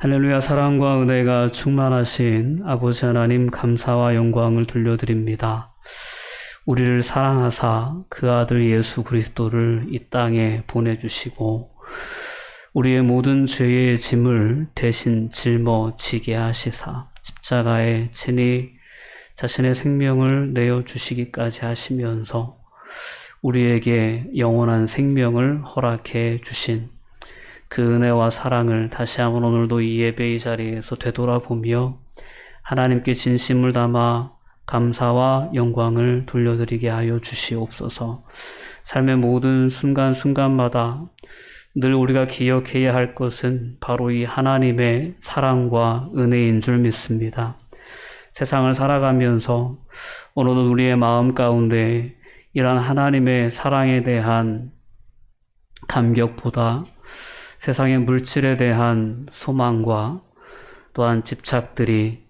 할렐루야. 사랑과 은혜가 충만하신 아버지 하나님, 감사와 영광을 돌려드립니다. 우리를 사랑하사 그 아들 예수 그리스도를 이 땅에 보내주시고 우리의 모든 죄의 짐을 대신 짊어지게 하시사 십자가에 친히 자신의 생명을 내어주시기까지 하시면서 우리에게 영원한 생명을 허락해 주신 그 은혜와 사랑을 다시 한번 오늘도 이 예배의 자리에서 되돌아보며 하나님께 진심을 담아 감사와 영광을 돌려드리게 하여 주시옵소서. 삶의 모든 순간순간마다 늘 우리가 기억해야 할 것은 바로 이 하나님의 사랑과 은혜인 줄 믿습니다. 세상을 살아가면서 오늘은 우리의 마음 가운데 이러한 하나님의 사랑에 대한 감격보다 세상의 물질에 대한 소망과 또한 집착들이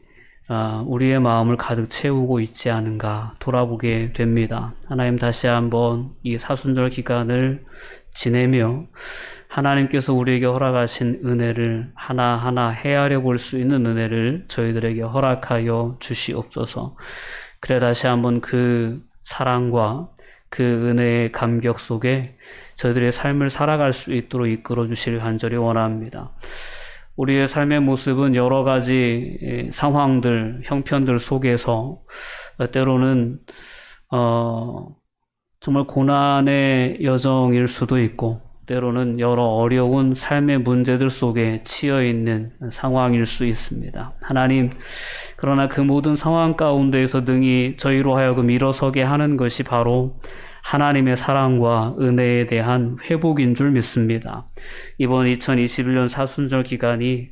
우리의 마음을 가득 채우고 있지 않은가 돌아보게 됩니다. 하나님, 다시 한번 이 사순절 기간을 지내며 하나님께서 우리에게 허락하신 은혜를 하나하나 헤아려 볼 수 있는 은혜를 저희들에게 허락하여 주시옵소서. 그래 다시 한번 그 사랑과 그 은혜의 감격 속에 저희들의 삶을 살아갈 수 있도록 이끌어 주시길 간절히 원합니다. 우리의 삶의 모습은 여러 가지 상황들, 형편들 속에서 때로는 정말 고난의 여정일 수도 있고 때로는 여러 어려운 삶의 문제들 속에 치여 있는 상황일 수 있습니다. 하나님, 그러나 그 모든 상황 가운데에서 능히 저희로 하여금 일어서게 하는 것이 바로 하나님의 사랑과 은혜에 대한 회복인 줄 믿습니다. 이번 2021년 사순절 기간이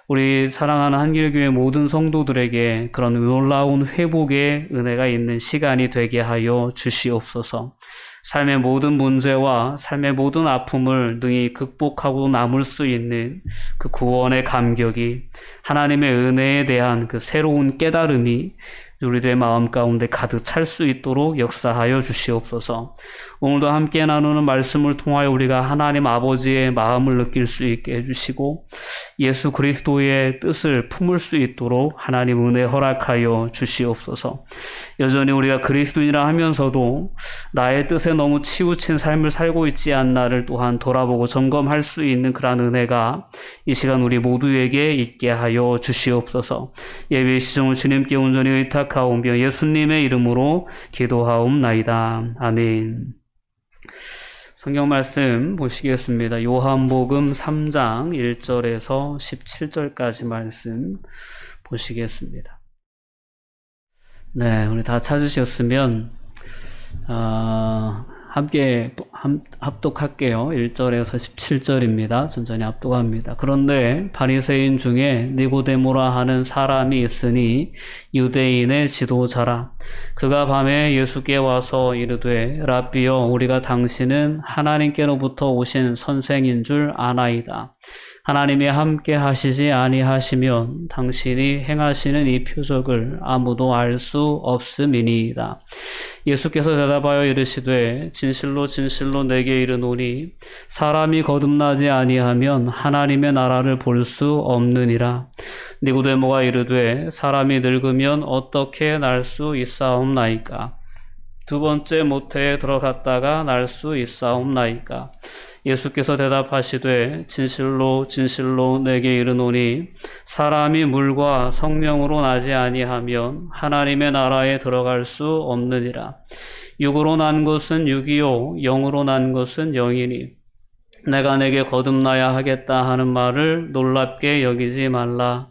우리 사랑하는 한길교회 모든 성도들에게 그런 놀라운 회복의 은혜가 있는 시간이 되게 하여 주시옵소서. 삶의 모든 문제와 삶의 모든 아픔을 능히 극복하고 남을 수 있는 그 구원의 감격이, 하나님의 은혜에 대한 그 새로운 깨달음이 우리들의 마음 가운데 가득 찰 수 있도록 역사하여 주시옵소서. 오늘도 함께 나누는 말씀을 통하여 우리가 하나님 아버지의 마음을 느낄 수 있게 해주시고 예수 그리스도의 뜻을 품을 수 있도록 하나님 은혜 허락하여 주시옵소서. 여전히 우리가 그리스도인이라 하면서도 나의 뜻에 너무 치우친 삶을 살고 있지 않나를 또한 돌아보고 점검할 수 있는 그러한 은혜가 이 시간 우리 모두에게 있게 하여 주시옵소서. 예배의 시종을 주님께 온전히 의탁하오며 예수님의 이름으로 기도하옵나이다. 아멘. 성경 말씀 보시겠습니다. 요한복음 3장 1절에서 17절까지 말씀 보시겠습니다. 네, 우리 다 찾으셨으면 함께 합독할게요. 1절에서 17절입니다. 천천히 합독합니다. 그런데 바리새인 중에 니고데모라 하는 사람이 있으니 유대인의 지도자라. 그가 밤에 예수께 와서 이르되 랍비여, 우리가 당신은 하나님께로부터 오신 선생인 줄 아나이다. 하나님이 함께 하시지 아니하시면 당신이 행하시는 이 표적을 아무도 알 수 없음이니이다. 예수께서 대답하여 이르시되 진실로 진실로 내게 이르노니 사람이 거듭나지 아니하면 하나님의 나라를 볼 수 없느니라. 니고데모가 이르되 사람이 늙으면 어떻게 날 수 있사옵나이까? 두 번째 모태에 들어갔다가 날 수 있사옵나이까? 예수께서 대답하시되 진실로 진실로 내게 이르노니 사람이 물과 성령으로 나지 아니하면 하나님의 나라에 들어갈 수 없느니라. 육으로 난 것은 육이요 영으로 난 것은 영이니 내가 내게 거듭나야 하겠다 하는 말을 놀랍게 여기지 말라.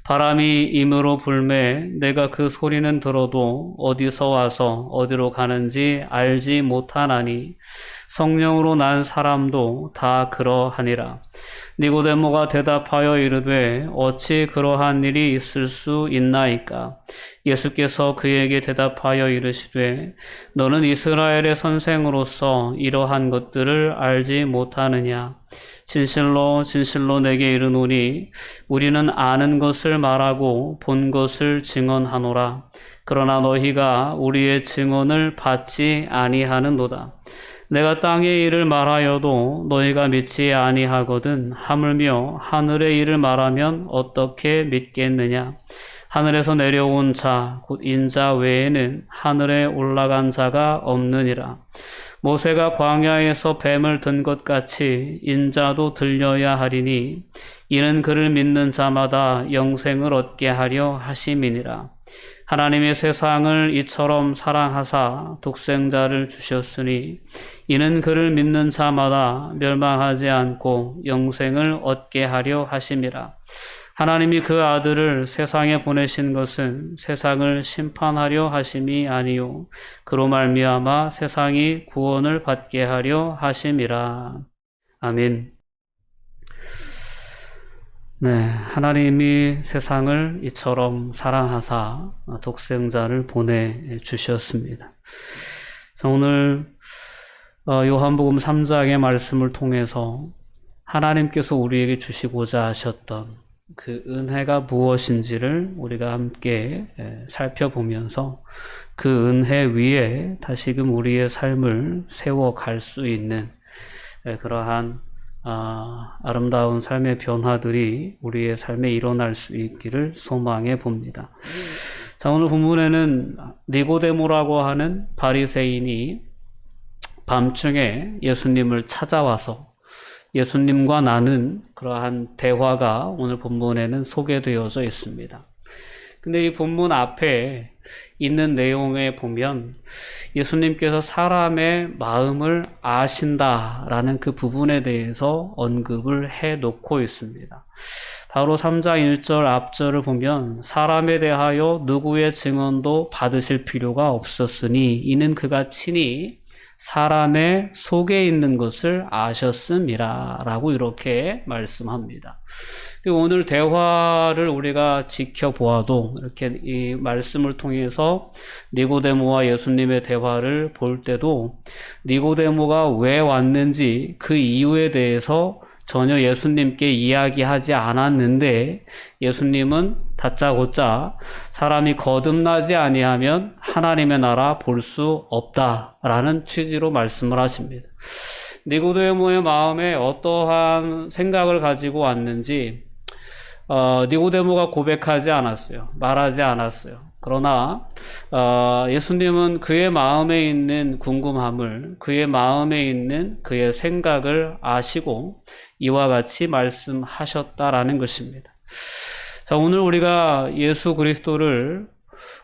바람이 임으로 불매 내가 그 소리는 들어도 어디서 와서 어디로 가는지 알지 못하나니 성령으로 난 사람도 다 그러하니라. 니고데모가 대답하여 이르되 어찌 그러한 일이 있을 수 있나이까? 예수께서 그에게 대답하여 이르시되 너는 이스라엘의 선생으로서 이러한 것들을 알지 못하느냐? 진실로 진실로 내게 이르노니 우리는 아는 것을 말하고 본 것을 증언하노라. 그러나 너희가 우리의 증언을 받지 아니하는도다. 내가 땅의 일을 말하여도 너희가 믿지 아니하거든 하물며 하늘의 일을 말하면 어떻게 믿겠느냐. 하늘에서 내려온 자 곧 인자 외에는 하늘에 올라간 자가 없느니라. 모세가 광야에서 뱀을 든 것 같이 인자도 들려야 하리니 이는 그를 믿는 자마다 영생을 얻게 하려 하심이니라. 하나님이 세상을 이처럼 사랑하사 독생자를 주셨으니 이는 그를 믿는 자마다 멸망하지 않고 영생을 얻게 하려 하심이라. 하나님이 그 아들을 세상에 보내신 것은 세상을 심판하려 하심이 아니요 그로 말미암아 세상이 구원을 받게 하려 하심이라. 아멘. 네, 하나님이 세상을 이처럼 사랑하사 독생자를 보내주셨습니다. 오늘 요한복음 3장의 말씀을 통해서 하나님께서 우리에게 주시고자 하셨던 그 은혜가 무엇인지를 우리가 함께 살펴보면서 그 은혜 위에 다시금 우리의 삶을 세워갈 수 있는 그러한 아름다운 삶의 변화들이 우리의 삶에 일어날 수 있기를 소망해 봅니다. 자, 오늘 본문에는 니고데모라고 하는 바리새인이 밤중에 예수님을 찾아와서 예수님과 나눈 그러한 대화가 오늘 본문에는 소개되어져 있습니다. 근데 이 본문 앞에 있는 내용에 보면 예수님께서 사람의 마음을 아신다라는 그 부분에 대해서 언급을 해 놓고 있습니다. 바로 3장 1절 앞절을 보면 사람에 대하여 누구의 증언도 받으실 필요가 없었으니 이는 그가 친히 사람의 속에 있는 것을 아셨음이라 라고 이렇게 말씀합니다. 오늘 대화를 우리가 지켜보아도 이렇게 이 말씀을 통해서 니고데모와 예수님의 대화를 볼 때도 니고데모가 왜 왔는지 그 이유에 대해서 전혀 예수님께 이야기하지 않았는데 예수님은 다짜고짜 사람이 거듭나지 아니하면 하나님의 나라 볼 수 없다라는 취지로 말씀을 하십니다. 니고데모의 마음에 어떠한 생각을 가지고 왔는지 니고데모가 고백하지 않았어요. 말하지 않았어요. 그러나 예수님은 그의 마음에 있는 궁금함을, 그의 마음에 있는 그의 생각을 아시고 이와 같이 말씀하셨다라는 것입니다. 자, 오늘 우리가 예수 그리스도를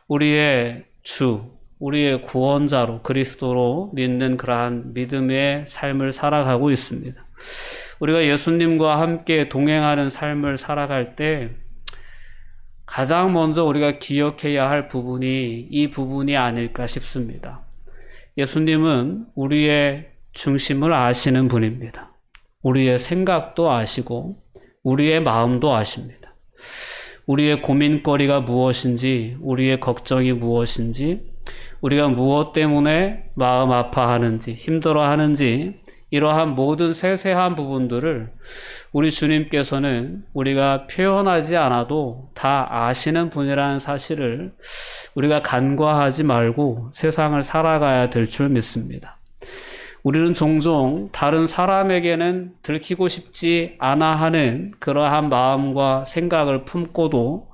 우리의 주, 우리의 구원자로 그리스도로 믿는 그러한 믿음의 삶을 살아가고 있습니다. 우리가 예수님과 함께 동행하는 삶을 살아갈 때 가장 먼저 우리가 기억해야 할 부분이 이 부분이 아닐까 싶습니다. 예수님은 우리의 중심을 아시는 분입니다. 우리의 생각도 아시고 우리의 마음도 아십니다. 우리의 고민거리가 무엇인지, 우리의 걱정이 무엇인지, 우리가 무엇 때문에 마음 아파하는지, 힘들어하는지 이러한 모든 세세한 부분들을 우리 주님께서는 우리가 표현하지 않아도 다 아시는 분이라는 사실을 우리가 간과하지 말고 세상을 살아가야 될 줄 믿습니다. 우리는 종종 다른 사람에게는 들키고 싶지 않아 하는 그러한 마음과 생각을 품고도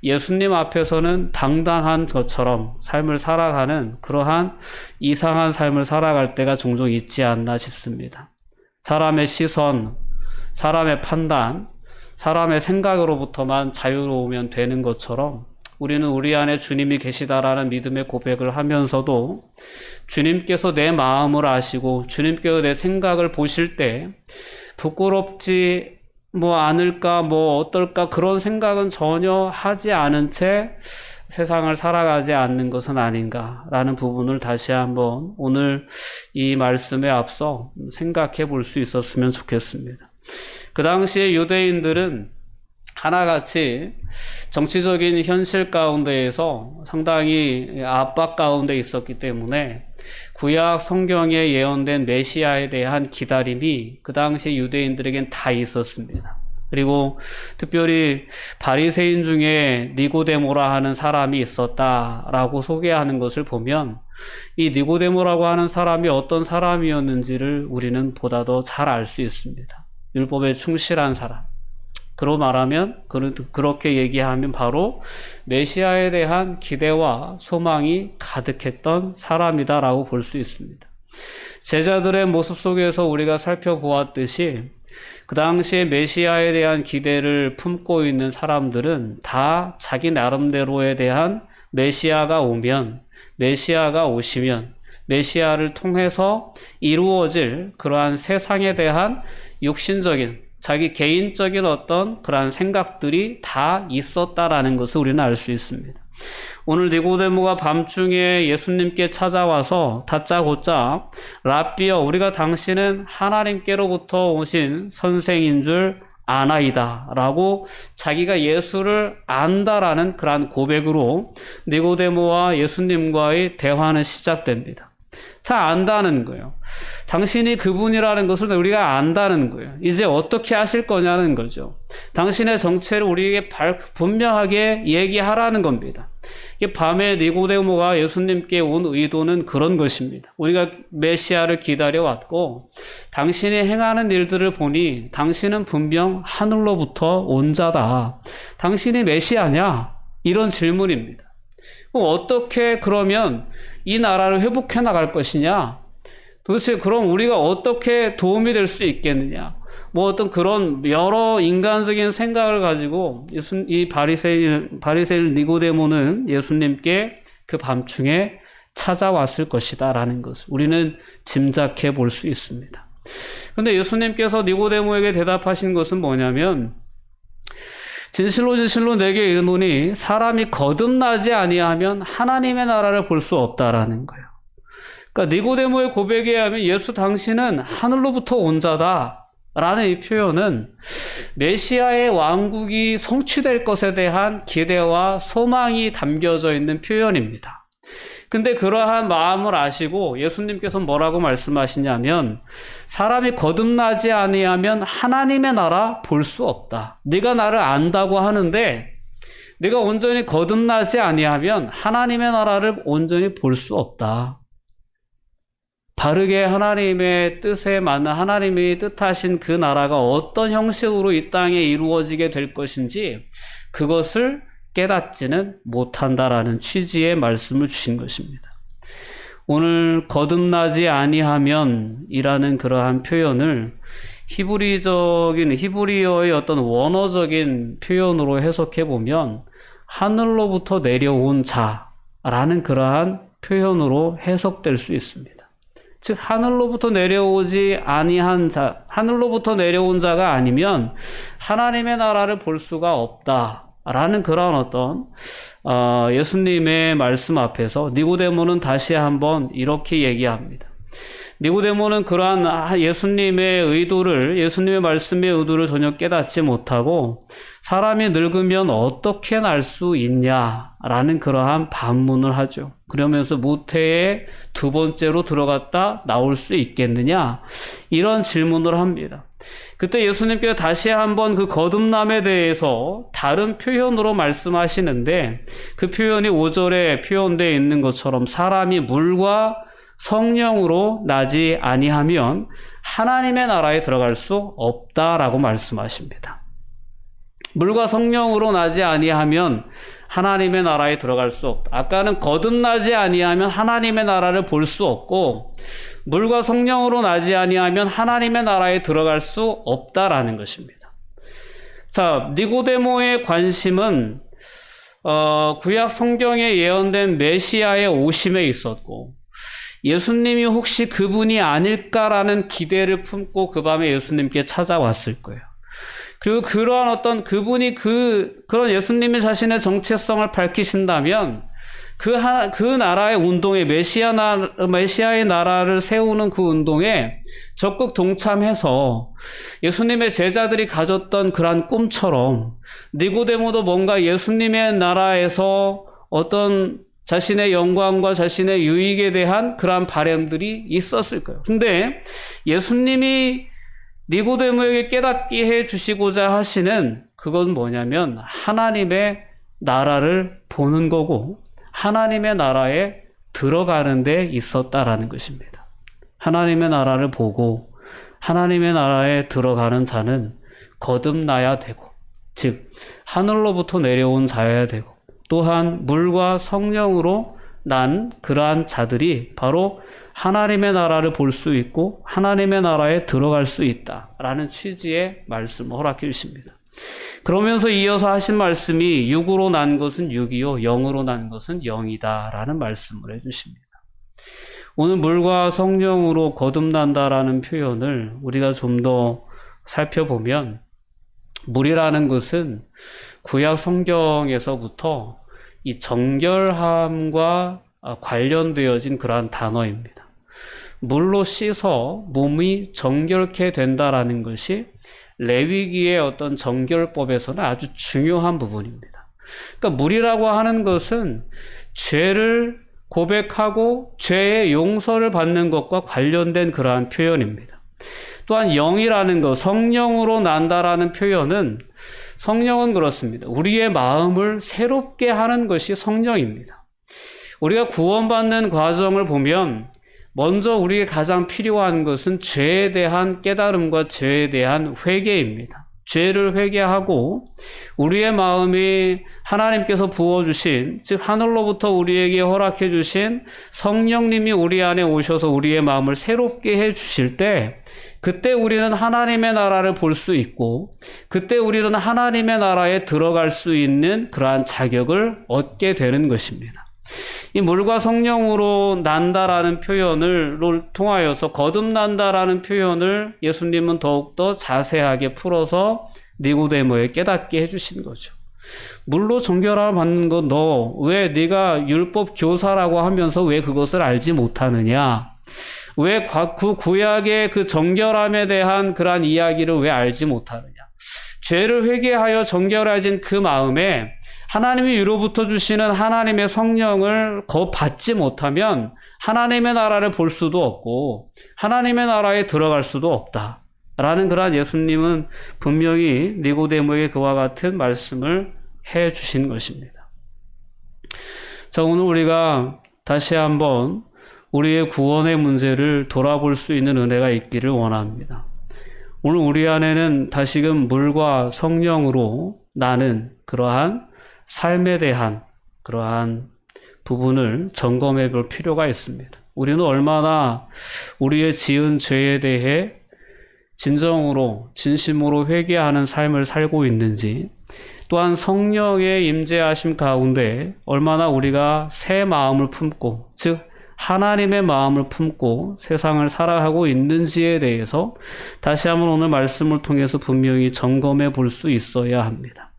예수님 앞에서는 당당한 것처럼 삶을 살아가는 그러한 이상한 삶을 살아갈 때가 종종 있지 않나 싶습니다. 사람의 시선, 사람의 판단, 사람의 생각으로부터만 자유로우면 되는 것처럼 우리는 우리 안에 주님이 계시다라는 믿음의 고백을 하면서도 주님께서 내 마음을 아시고 주님께서 내 생각을 보실 때 부끄럽지 않을까 어떨까 그런 생각은 전혀 하지 않은 채 세상을 살아가지 않는 것은 아닌가라는 부분을 다시 한번 오늘 이 말씀에 앞서 생각해 볼 수 있었으면 좋겠습니다. 그 당시에 유대인들은 하나같이 정치적인 현실 가운데에서 상당히 압박 가운데 있었기 때문에 구약 성경에 예언된 메시아에 대한 기다림이 그 당시 유대인들에겐 다 있었습니다. 그리고 특별히 바리새인 중에 니고데모라 하는 사람이 있었다라고 소개하는 것을 보면 이 니고데모라고 하는 사람이 어떤 사람이었는지를 우리는 보다 더 잘 알 수 있습니다. 율법에 충실한 사람. 그로 말하면, 그렇게 얘기하면 바로 메시아에 대한 기대와 소망이 가득했던 사람이다라고 볼 수 있습니다. 제자들의 모습 속에서 우리가 살펴보았듯이 그 당시에 메시아에 대한 기대를 품고 있는 사람들은 다 자기 나름대로에 대한 메시아가 오시면 메시아를 통해서 이루어질 그러한 세상에 대한 육신적인 자기 개인적인 어떤 그러한 생각들이 다 있었다라는 것을 우리는 알 수 있습니다. 오늘 니고데모가 밤중에 예수님께 찾아와서 다짜고짜 랍비여, 우리가 당신은 하나님께로부터 오신 선생인 줄 아나이다 라고 자기가 예수를 안다라는 그러한 고백으로 니고데모와 예수님과의 대화는 시작됩니다. 다 안다는 거예요. 당신이 그분이라는 것을 우리가 안다는 거예요. 이제 어떻게 하실 거냐는 거죠. 당신의 정체를 우리에게 분명하게 얘기하라는 겁니다. 밤에 니고데모가 예수님께 온 의도는 그런 것입니다. 우리가 메시아를 기다려왔고 당신이 행하는 일들을 보니 당신은 분명 하늘로부터 온 자다. 당신이 메시아냐? 이런 질문입니다. 어떻게 그러면 이 나라를 회복해 나갈 것이냐? 도대체 그럼 우리가 어떻게 도움이 될 수 있겠느냐? 뭐 어떤 그런 여러 인간적인 생각을 가지고 이 바리새인 니고데모는 예수님께 그 밤중에 찾아왔을 것이다라는 것을 우리는 짐작해 볼 수 있습니다. 그런데 예수님께서 니고데모에게 대답하신 것은 뭐냐면 진실로 진실로 내게 이르노니 사람이 거듭나지 아니하면 하나님의 나라를 볼 수 없다라는 거예요. 그러니까 니고데모의 고백에 의하면 예수 당신은 하늘로부터 온 자다라는 이 표현은 메시아의 왕국이 성취될 것에 대한 기대와 소망이 담겨져 있는 표현입니다. 근데 그러한 마음을 아시고 예수님께서 뭐라고 말씀하시냐면 사람이 거듭나지 아니하면 하나님의 나라 볼 수 없다. 네가 나를 안다고 하는데 네가 온전히 거듭나지 아니하면 하나님의 나라를 온전히 볼 수 없다. 바르게 하나님의 뜻에 맞는 하나님이 뜻하신 그 나라가 어떤 형식으로 이 땅에 이루어지게 될 것인지 그것을 깨닫지는 못한다라는 취지의 말씀을 주신 것입니다. 오늘 거듭나지 아니하면 이라는 그러한 표현을 히브리어의 어떤 원어적인 표현으로 해석해 보면 하늘로부터 내려온 자라는 그러한 표현으로 해석될 수 있습니다. 즉 하늘로부터 내려오지 아니한 자, 하늘로부터 내려온 자가 아니면 하나님의 나라를 볼 수가 없다. 라는 그런 어떤 예수님의 말씀 앞에서 니고데모는 다시 한번 이렇게 얘기합니다. 니고데모는 그러한 예수님의 의도를, 예수님의 말씀의 의도를 전혀 깨닫지 못하고 사람이 늙으면 어떻게 날 수 있냐라는 그러한 반문을 하죠. 그러면서 모태에 두 번째로 들어갔다 나올 수 있겠느냐? 이런 질문을 합니다. 그때 예수님께서 다시 한번 그 거듭남에 대해서 다른 표현으로 말씀하시는데 그 표현이 5절에 표현되어 있는 것처럼 사람이 물과 성령으로 나지 아니하면 하나님의 나라에 들어갈 수 없다라고 말씀하십니다. 물과 성령으로 나지 아니하면 하나님의 나라에 들어갈 수 없다. 아까는 거듭나지 아니하면 하나님의 나라를 볼 수 없고 물과 성령으로 나지 아니하면 하나님의 나라에 들어갈 수 없다라는 것입니다. 자, 니고데모의 관심은 구약 성경에 예언된 메시아의 오심에 있었고 예수님이 혹시 그분이 아닐까라는 기대를 품고 그 밤에 예수님께 찾아왔을 거예요. 그리고 그러한 어떤 그분이 그런 예수님이 자신의 정체성을 밝히신다면 그 나라의 운동에 메시아의 나라를 세우는 그 운동에 적극 동참해서 예수님의 제자들이 가졌던 그러한 꿈처럼 니고데모도 뭔가 예수님의 나라에서 어떤 자신의 영광과 자신의 유익에 대한 그러한 바람들이 있었을 거예요. 근데 예수님이 니고데모에게 깨닫게 해 주시고자 하시는 그건 뭐냐면 하나님의 나라를 보는 거고 하나님의 나라에 들어가는 데 있었다라는 것입니다. 하나님의 나라를 보고 하나님의 나라에 들어가는 자는 거듭나야 되고, 즉 하늘로부터 내려온 자여야 되고, 또한 물과 성령으로 난 그러한 자들이 바로 하나님의 나라를 볼 수 있고 하나님의 나라에 들어갈 수 있다라는 취지의 말씀을 허락해 주십니다. 그러면서 이어서 하신 말씀이 육으로 난 것은 육이요 영으로 난 것은 영이다라는 말씀을 해주십니다. 오늘 물과 성령으로 거듭난다라는 표현을 우리가 좀 더 살펴보면, 물이라는 것은 구약 성경에서부터 이 정결함과 관련되어진 그러한 단어입니다. 물로 씻어 몸이 정결케 된다라는 것이 레위기의 어떤 정결법에서는 아주 중요한 부분입니다. 그러니까 물이라고 하는 것은 죄를 고백하고 죄의 용서를 받는 것과 관련된 그러한 표현입니다. 또한 영이라는 것, 성령으로 난다라는 표현은, 성령은 그렇습니다. 우리의 마음을 새롭게 하는 것이 성령입니다. 우리가 구원받는 과정을 보면 먼저 우리에게 가장 필요한 것은 죄에 대한 깨달음과 죄에 대한 회개입니다. 죄를 회개하고 우리의 마음이 하나님께서 부어주신, 즉 하늘로부터 우리에게 허락해 주신 성령님이 우리 안에 오셔서 우리의 마음을 새롭게 해 주실 때, 그때 우리는 하나님의 나라를 볼 수 있고, 그때 우리는 하나님의 나라에 들어갈 수 있는 그러한 자격을 얻게 되는 것입니다. 이 물과 성령으로 난다라는 표현을 통하여서 거듭난다라는 표현을 예수님은 더욱더 자세하게 풀어서 니고데모에 깨닫게 해주신 거죠. 물로 정결함을 받는 거, 너 왜 네가 율법 교사라고 하면서 왜 그것을 알지 못하느냐? 왜 그 구약의 그 정결함에 대한 그러한 이야기를 왜 알지 못하느냐? 죄를 회개하여 정결해진 그 마음에 하나님이 위로부터 주시는 하나님의 성령을 받지 못하면 하나님의 나라를 볼 수도 없고 하나님의 나라에 들어갈 수도 없다 라는 그러한 예수님은 분명히 니고데모에게 그와 같은 말씀을 해 주신 것입니다. 자, 오늘 우리가 다시 한번 우리의 구원의 문제를 돌아볼 수 있는 은혜가 있기를 원합니다. 오늘 우리 안에는 다시금 물과 성령으로 나는 그러한 삶에 대한 그러한 부분을 점검해 볼 필요가 있습니다. 우리는 얼마나 우리의 지은 죄에 대해 진정으로 진심으로 회개하는 삶을 살고 있는지, 또한 성령의 임재하심 가운데 얼마나 우리가 새 마음을 품고, 즉 하나님의 마음을 품고 세상을 살아가고 있는지에 대해서 다시 한번 오늘 말씀을 통해서 분명히 점검해 볼 수 있어야 합니다.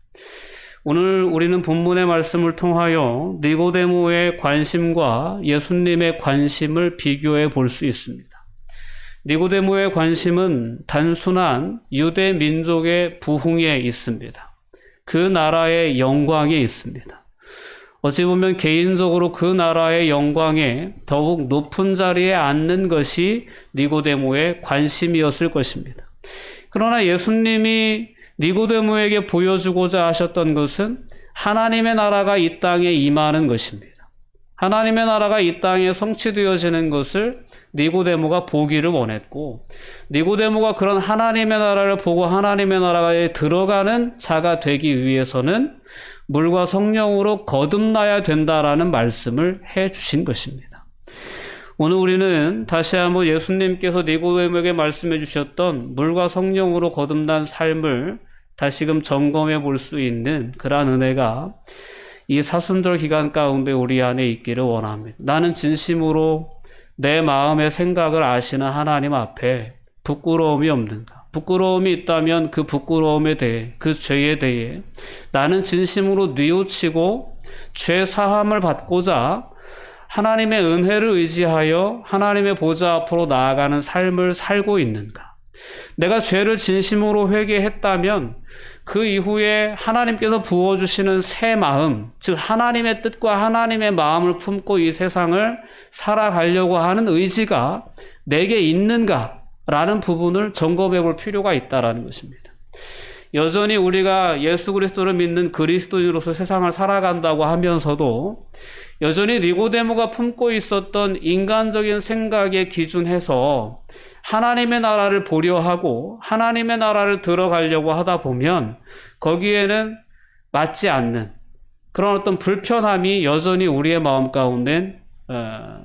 오늘 우리는 본문의 말씀을 통하여 니고데모의 관심과 예수님의 관심을 비교해 볼 수 있습니다. 니고데모의 관심은 단순한 유대 민족의 부흥에 있습니다. 그 나라의 영광에 있습니다. 어찌 보면 개인적으로 그 나라의 영광에 더욱 높은 자리에 앉는 것이 니고데모의 관심이었을 것입니다. 그러나 예수님이 니고데모에게 보여주고자 하셨던 것은 하나님의 나라가 이 땅에 임하는 것입니다. 하나님의 나라가 이 땅에 성취되어지는 것을 니고데모가 보기를 원했고, 니고데모가 그런 하나님의 나라를 보고 하나님의 나라에 들어가는 자가 되기 위해서는 물과 성령으로 거듭나야 된다라는 말씀을 해 주신 것입니다. 오늘 우리는 다시 한번 예수님께서 니고데모에게 말씀해 주셨던 물과 성령으로 거듭난 삶을 다시금 점검해 볼 수 있는 그러한 은혜가 이 사순절 기간 가운데 우리 안에 있기를 원합니다. 나는 진심으로 내 마음의 생각을 아시는 하나님 앞에 부끄러움이 없는가? 부끄러움이 있다면 그 부끄러움에 대해, 그 죄에 대해 나는 진심으로 뉘우치고 죄 사함을 받고자 하나님의 은혜를 의지하여 하나님의 보좌 앞으로 나아가는 삶을 살고 있는가? 내가 죄를 진심으로 회개했다면 그 이후에 하나님께서 부어주시는 새 마음, 즉 하나님의 뜻과 하나님의 마음을 품고 이 세상을 살아가려고 하는 의지가 내게 있는가? 라는 부분을 점검해 볼 필요가 있다는 것입니다. 여전히 우리가 예수 그리스도를 믿는 그리스도인으로서 세상을 살아간다고 하면서도 여전히 니고데모가 품고 있었던 인간적인 생각에 기준해서 하나님의 나라를 보려 하고 하나님의 나라를 들어가려고 하다 보면 거기에는 맞지 않는 그런 어떤 불편함이 여전히 우리의 마음 가운데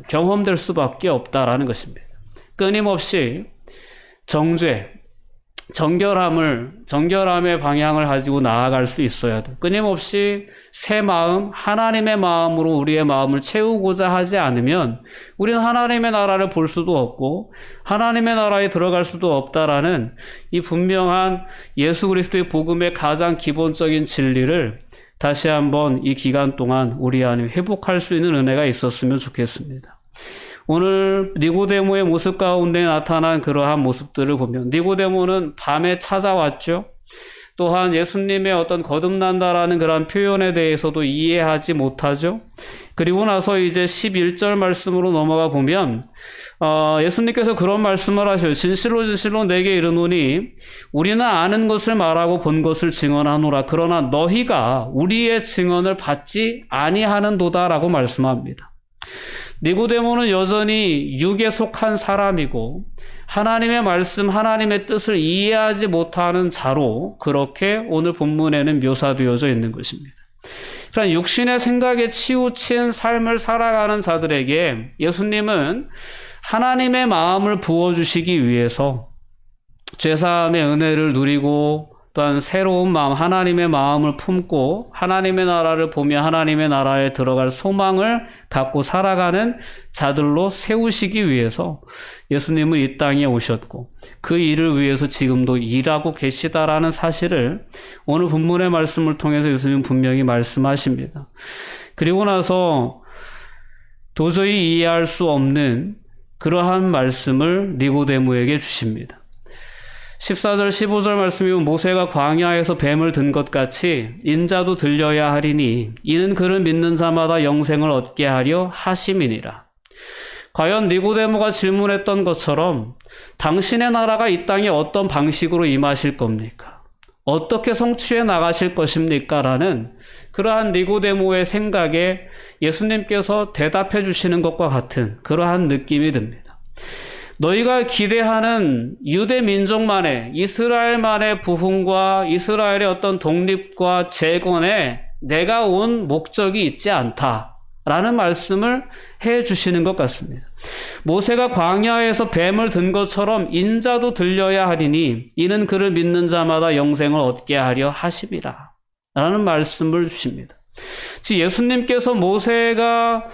경험될 수밖에 없다라는 것입니다. 끊임없이 정죄, 정결함의 방향을 가지고 나아갈 수 있어야 돼. 끊임없이 새 마음, 하나님의 마음으로 우리의 마음을 채우고자 하지 않으면 우리는 하나님의 나라를 볼 수도 없고 하나님의 나라에 들어갈 수도 없다라는 이 분명한 예수 그리스도의 복음의 가장 기본적인 진리를 다시 한번 이 기간 동안 우리 안에 회복할 수 있는 은혜가 있었으면 좋겠습니다. 오늘 니고데모의 모습 가운데 나타난 그러한 모습들을 보면 니고데모는 밤에 찾아왔죠. 또한 예수님의 어떤 거듭난다라는 그런 표현에 대해서도 이해하지 못하죠. 그리고 나서 이제 11절 말씀으로 넘어가 보면 예수님께서 그런 말씀을 하셔요. 진실로 진실로 내게 이르노니 우리는 아는 것을 말하고 본 것을 증언하노라. 그러나 너희가 우리의 증언을 받지 아니하는도다라고 말씀합니다. 니고데모는 여전히 육에 속한 사람이고 하나님의 말씀, 하나님의 뜻을 이해하지 못하는 자로 그렇게 오늘 본문에는 묘사되어져 있는 것입니다. 그러니까 육신의 생각에 치우친 삶을 살아가는 자들에게 예수님은 하나님의 마음을 부어주시기 위해서 죄사함의 은혜를 누리고 또한 새로운 마음, 하나님의 마음을 품고 하나님의 나라를 보며 하나님의 나라에 들어갈 소망을 갖고 살아가는 자들로 세우시기 위해서 예수님은 이 땅에 오셨고 그 일을 위해서 지금도 일하고 계시다라는 사실을 오늘 본문의 말씀을 통해서 예수님은 분명히 말씀하십니다. 그리고 나서 도저히 이해할 수 없는 그러한 말씀을 니고데모에게 주십니다. 14절 15절 말씀이면 모세가 광야에서 뱀을 든 것 같이 인자도 들려야 하리니 이는 그를 믿는 자마다 영생을 얻게 하려 하심이니라. 과연 니고데모가 질문했던 것처럼 당신의 나라가 이 땅에 어떤 방식으로 임하실 겁니까? 어떻게 성취해 나가실 것입니까? 라는 그러한 니고데모의 생각에 예수님께서 대답해 주시는 것과 같은 그러한 느낌이 듭니다. 너희가 기대하는 유대 민족만의 이스라엘만의 부흥과 이스라엘의 어떤 독립과 재건에 내가 온 목적이 있지 않다라는 말씀을 해 주시는 것 같습니다. 모세가 광야에서 뱀을 든 것처럼 인자도 들려야 하리니 이는 그를 믿는 자마다 영생을 얻게 하려 하심이라 라는 말씀을 주십니다. 즉 예수님께서 모세가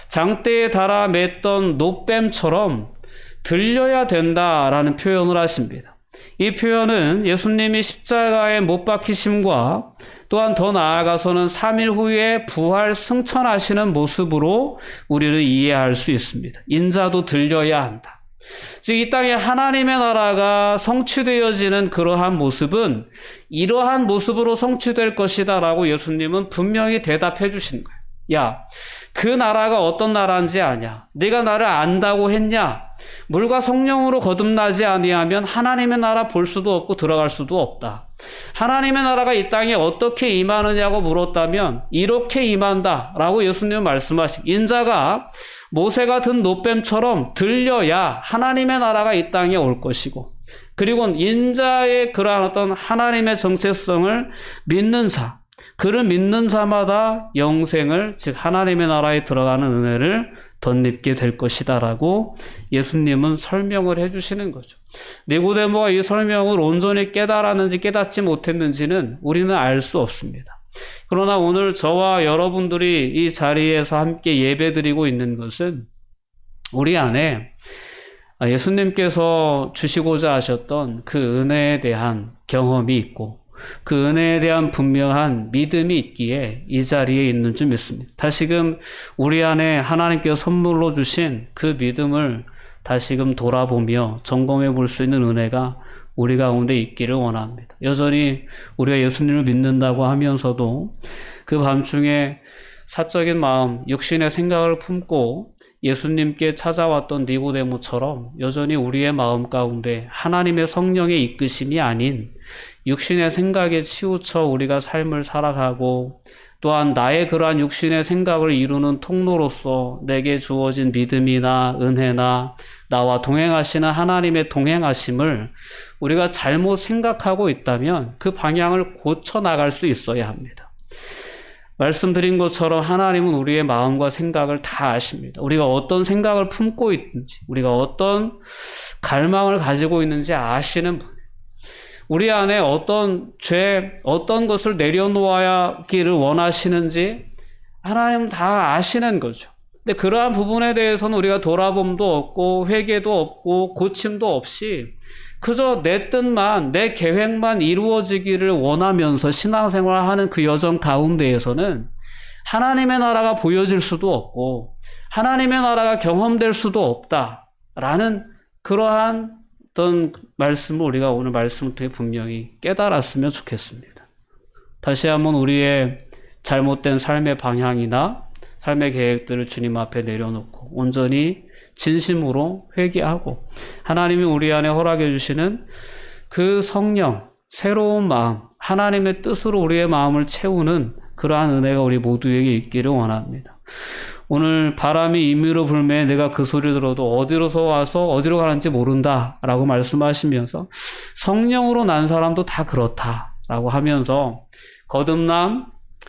장대에 달아 맸던 놋뱀처럼 들려야 된다라는 표현을 하십니다. 이 표현은 예수님이 십자가에 못 박히심과 또한 더 나아가서는 3일 후에 부활 승천하시는 모습으로 우리를 이해할 수 있습니다. 인자도 들려야 한다. 즉 이 땅에 하나님의 나라가 성취되어지는 그러한 모습은 이러한 모습으로 성취될 것이다 라고 예수님은 분명히 대답해 주신 거예요. 야, 그 나라가 어떤 나라인지 아냐? 네가 나를 안다고 했냐? 물과 성령으로 거듭나지 아니하면 하나님의 나라 볼 수도 없고 들어갈 수도 없다. 하나님의 나라가 이 땅에 어떻게 임하느냐고 물었다면 이렇게 임한다라고 예수님은 말씀하십니다. 인자가 모세가 든 놋뱀처럼 들려야 하나님의 나라가 이 땅에 올 것이고 그리고 인자의 그러한 어떤 하나님의 정체성을 믿는 자, 그를 믿는 자마다 영생을 즉 하나님의 나라에 들어가는 은혜를 덧입게 될 것이다라고 예수님은 설명을 해주시는 거죠. 니고데모가 이 설명을 온전히 깨달았는지 깨닫지 못했는지는 우리는 알 수 없습니다. 그러나 오늘 저와 여러분들이 이 자리에서 함께 예배드리고 있는 것은 우리 안에 예수님께서 주시고자 하셨던 그 은혜에 대한 경험이 있고 그 은혜에 대한 분명한 믿음이 있기에 이 자리에 있는 줄 믿습니다. 다시금 우리 안에 하나님께서 선물로 주신 그 믿음을 다시금 돌아보며 점검해 볼 수 있는 은혜가 우리 가운데 있기를 원합니다. 여전히 우리가 예수님을 믿는다고 하면서도 그 밤중에 사적인 마음, 육신의 생각을 품고 예수님께 찾아왔던 니고데모처럼 여전히 우리의 마음 가운데 하나님의 성령의 이끄심이 아닌 육신의 생각에 치우쳐 우리가 삶을 살아가고, 또한 나의 그러한 육신의 생각을 이루는 통로로서 내게 주어진 믿음이나 은혜나 나와 동행하시는 하나님의 동행하심을 우리가 잘못 생각하고 있다면 그 방향을 고쳐 나갈 수 있어야 합니다. 말씀드린 것처럼 하나님은 우리의 마음과 생각을 다 아십니다. 우리가 어떤 생각을 품고 있는지, 우리가 어떤 갈망을 가지고 있는지 아시는 분. 우리 안에 어떤 죄, 어떤 것을 내려놓아야기를 원하시는지 하나님은 다 아시는 거죠. 근데 그러한 부분에 대해서는 우리가 돌아봄도 없고 회개도 없고 고침도 없이 그저 내 뜻만, 내 계획만 이루어지기를 원하면서 신앙생활하는 그 여정 가운데에서는 하나님의 나라가 보여질 수도 없고 하나님의 나라가 경험될 수도 없다라는 그러한 어떤 말씀을 우리가 오늘 말씀을 통해 분명히 깨달았으면 좋겠습니다. 다시 한번 우리의 잘못된 삶의 방향이나 삶의 계획들을 주님 앞에 내려놓고 온전히 진심으로 회개하고 하나님이 우리 안에 허락해 주시는 그 성령, 새로운 마음, 하나님의 뜻으로 우리의 마음을 채우는 그러한 은혜가 우리 모두에게 있기를 원합니다. 오늘 바람이 임의로 불매 내가 그 소리 들어도 어디로서 와서 어디로 가는지 모른다 라고 말씀하시면서 성령으로 난 사람도 다 그렇다 라고 하면서 거듭남,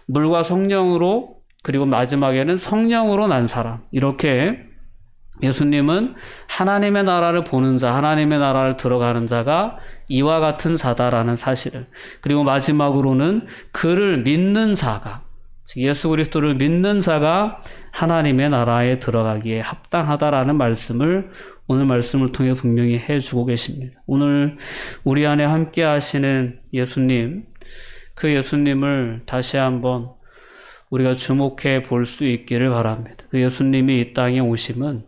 물과 성령으로, 그리고 마지막에는 성령으로 난 사람, 이렇게 예수님은 하나님의 나라를 보는 자, 하나님의 나라를 들어가는 자가 이와 같은 자다라는 사실을, 그리고 마지막으로는 그를 믿는 자가, 즉 예수 그리스도를 믿는 자가 하나님의 나라에 들어가기에 합당하다라는 말씀을 오늘 말씀을 통해 분명히 해주고 계십니다. 오늘 우리 안에 함께 하시는 예수님, 그 예수님을 다시 한번 우리가 주목해 볼 수 있기를 바랍니다. 그 예수님이 이 땅에 오심은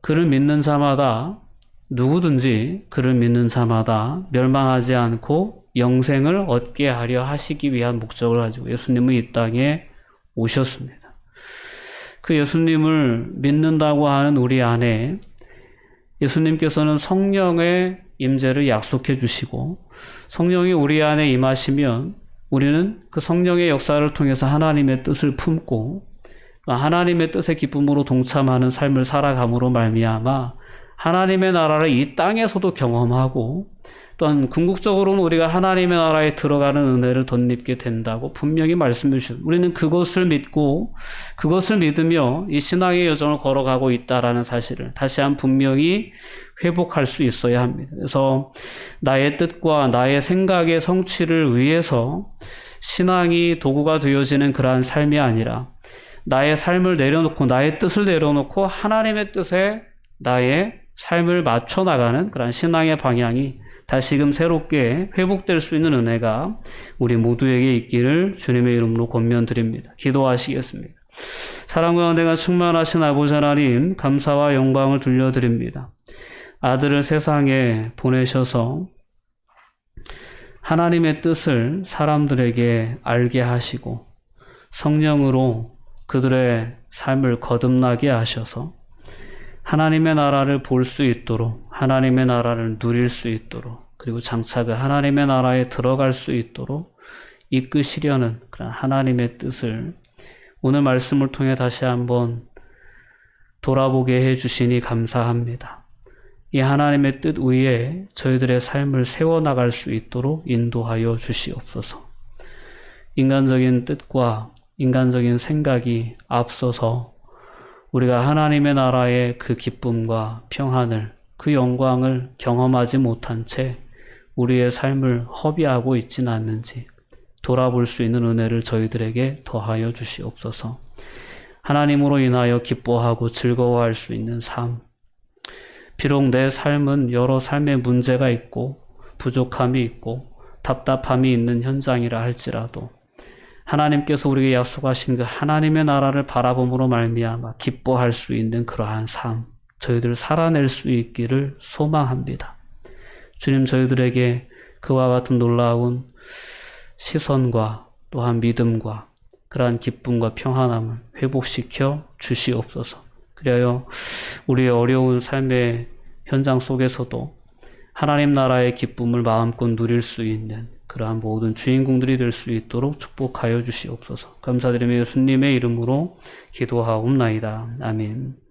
그를 믿는 자마다, 누구든지 그를 믿는 자마다 멸망하지 않고 영생을 얻게 하려 하시기 위한 목적을 가지고 예수님은 이 땅에 오셨습니다. 그 예수님을 믿는다고 하는 우리 안에 예수님께서는 성령의 임재를 약속해 주시고, 성령이 우리 안에 임하시면 우리는 그 성령의 역사를 통해서 하나님의 뜻을 품고 하나님의 뜻의 기쁨으로 동참하는 삶을 살아감으로 말미암아 하나님의 나라를 이 땅에서도 경험하고, 또한 궁극적으로는 우리가 하나님의 나라에 들어가는 은혜를 덧입게 된다고 분명히 말씀해 주십니다. 우리는 그것을 믿고 그것을 믿으며 이 신앙의 여정을 걸어가고 있다라는 사실을 다시 한번 분명히 회복할 수 있어야 합니다. 그래서 나의 뜻과 나의 생각의 성취를 위해서 신앙이 도구가 되어지는 그러한 삶이 아니라 나의 삶을 내려놓고 나의 뜻을 내려놓고 하나님의 뜻에 나의 삶을 맞춰 나가는 그런 신앙의 방향이 다시금 새롭게 회복될 수 있는 은혜가 우리 모두에게 있기를 주님의 이름으로 권면드립니다. 기도하시겠습니다. 사랑과 은혜가 충만하신 아버지 하나님, 감사와 영광을 돌려드립니다. 아들을 세상에 보내셔서 하나님의 뜻을 사람들에게 알게 하시고 성령으로 그들의 삶을 거듭나게 하셔서 하나님의 나라를 볼 수 있도록, 하나님의 나라를 누릴 수 있도록, 그리고 장차 그 하나님의 나라에 들어갈 수 있도록 이끄시려는 그런 하나님의 뜻을 오늘 말씀을 통해 다시 한번 돌아보게 해주시니 감사합니다. 이 하나님의 뜻 위에 저희들의 삶을 세워나갈 수 있도록 인도하여 주시옵소서. 인간적인 뜻과 인간적인 생각이 앞서서 우리가 하나님의 나라의 그 기쁨과 평안을, 그 영광을 경험하지 못한 채 우리의 삶을 허비하고 있지는 않는지 돌아볼 수 있는 은혜를 저희들에게 더하여 주시옵소서. 하나님으로 인하여 기뻐하고 즐거워할 수 있는 삶. 비록 내 삶은 여러 삶의 문제가 있고 부족함이 있고 답답함이 있는 현장이라 할지라도 하나님께서 우리에게 약속하신 그 하나님의 나라를 바라봄으로 말미암아 기뻐할 수 있는 그러한 삶, 저희들 살아낼 수 있기를 소망합니다. 주님, 저희들에게 그와 같은 놀라운 시선과 또한 믿음과 그러한 기쁨과 평안함을 회복시켜 주시옵소서. 그리하여 우리의 어려운 삶의 현장 속에서도 하나님 나라의 기쁨을 마음껏 누릴 수 있는 그러한 모든 주인공들이 될 수 있도록 축복하여 주시옵소서. 감사드리며 예수님의 이름으로 기도하옵나이다. 아멘.